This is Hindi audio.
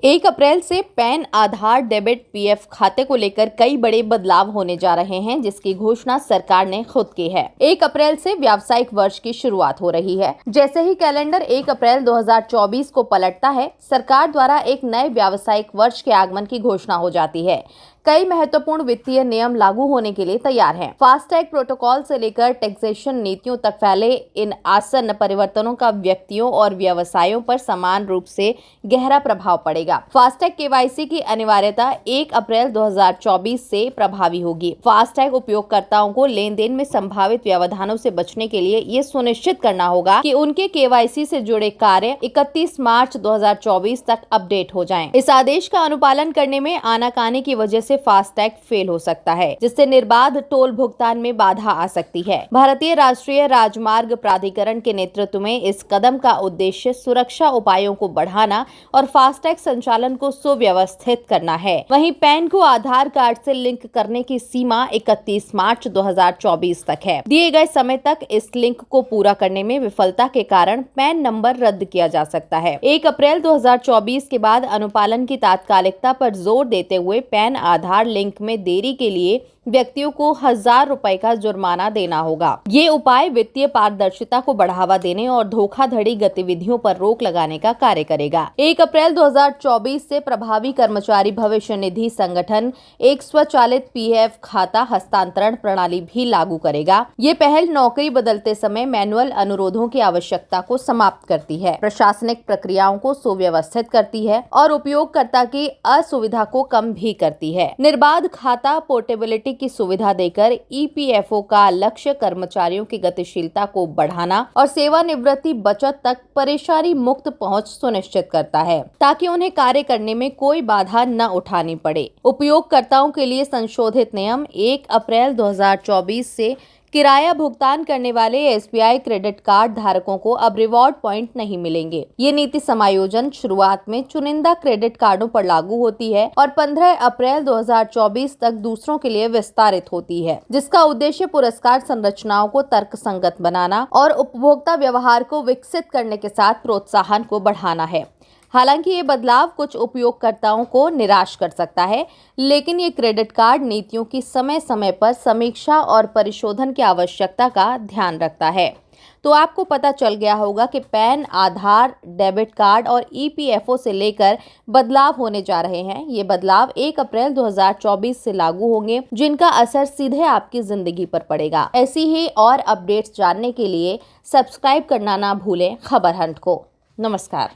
1 अप्रैल से पैन, आधार, डेबिट, पीएफ खाते को लेकर कई बड़े बदलाव होने जा रहे हैं, जिसकी घोषणा सरकार ने खुद की है। 1 अप्रैल से व्यावसायिक वर्ष की शुरुआत हो रही है। जैसे ही कैलेंडर 1 अप्रैल 2024 को पलटता है, सरकार द्वारा एक नए व्यावसायिक वर्ष के आगमन की घोषणा हो जाती है। कई महत्वपूर्ण वित्तीय नियम लागू होने के लिए तैयार हैं। फास्टैग प्रोटोकॉल से लेकर टैक्सेशन नीतियों तक फैले इन आसन्न परिवर्तनों का व्यक्तियों और व्यवसायों पर समान रूप से गहरा प्रभाव पड़ेगा। फास्टैग केवाईसी की अनिवार्यता 1 अप्रैल 2024 से प्रभावी होगी। फास्टैग उपयोगकर्ताओं को लेन देन में संभावित व्यवधानों से बचने के लिए ये सुनिश्चित करना होगा कि उनके केवाईसी से जुड़े कार्य 31 मार्च 2024 तक अपडेट हो जाएं। इस आदेश का अनुपालन करने में आनाकानी की वजह से फास्टैग फेल हो सकता है, जिससे निर्बाध टोल भुगतान में बाधा आ सकती है। भारतीय राष्ट्रीय राजमार्ग प्राधिकरण के नेतृत्व में इस कदम का उद्देश्य सुरक्षा उपायों को बढ़ाना और फास्टैग संचालन को सुव्यवस्थित करना है। वहीं पैन को आधार कार्ड से लिंक करने की सीमा 31 मार्च 2024 तक है। दिए गए समय तक इस लिंक को पूरा करने में विफलता के कारण पैन नंबर रद्द किया जा सकता है। 1 अप्रैल 2024 के बाद अनुपालन की तात्कालिकता पर जोर देते हुए पैन आधार लिंक में देरी के लिए व्यक्तियों को 1000 रुपए का जुर्माना देना होगा। ये उपाय वित्तीय पारदर्शिता को बढ़ावा देने और धोखाधड़ी गतिविधियों पर रोक लगाने का कार्य करेगा। 1 अप्रैल 2024 से प्रभावी कर्मचारी भविष्य निधि संगठन एक स्वचालित पीएफ खाता हस्तांतरण प्रणाली भी लागू करेगा। ये पहल नौकरी बदलते समय मैनुअल अनुरोधों की आवश्यकता को समाप्त करती है, प्रशासनिक प्रक्रियाओं को सुव्यवस्थित करती है और उपयोगकर्ता की असुविधा को कम भी करती है। निर्बाध खाता पोर्टेबिलिटी की सुविधा देकर ईपीएफओ का लक्ष्य कर्मचारियों की गतिशीलता को बढ़ाना और सेवानिवृत्ति बचत तक परेशानी मुक्त पहुंच सुनिश्चित करता है, ताकि उन्हें कार्य करने में कोई बाधा न उठानी पड़े। उपयोगकर्ताओं के लिए संशोधित नियम 1 अप्रैल 2024 से किराया भुगतान करने वाले एसबीआई क्रेडिट कार्ड धारकों को अब रिवॉर्ड पॉइंट नहीं मिलेंगे। ये नीति समायोजन शुरुआत में चुनिंदा क्रेडिट कार्डों पर लागू होती है और 15 अप्रैल 2024 तक दूसरों के लिए विस्तारित होती है, जिसका उद्देश्य पुरस्कार संरचनाओं को तर्कसंगत बनाना और उपभोक्ता व्यवहार को विकसित करने के साथ प्रोत्साहन को बढ़ाना है। हालांकि ये बदलाव कुछ उपयोगकर्ताओं को निराश कर सकता है, लेकिन ये क्रेडिट कार्ड नीतियों की समय समय पर समीक्षा और परिशोधन की आवश्यकता का ध्यान रखता है। तो आपको पता चल गया होगा कि पैन, आधार, डेबिट कार्ड और ईपीएफओ से लेकर बदलाव होने जा रहे हैं। ये बदलाव 1 अप्रैल 2024 से लागू होंगे, जिनका असर सीधे आपकी जिंदगी पर पड़ेगा। ऐसी ही और अपडेट्स जानने के लिए सब्सक्राइब करना ना भूलें खबर हंट को। नमस्कार।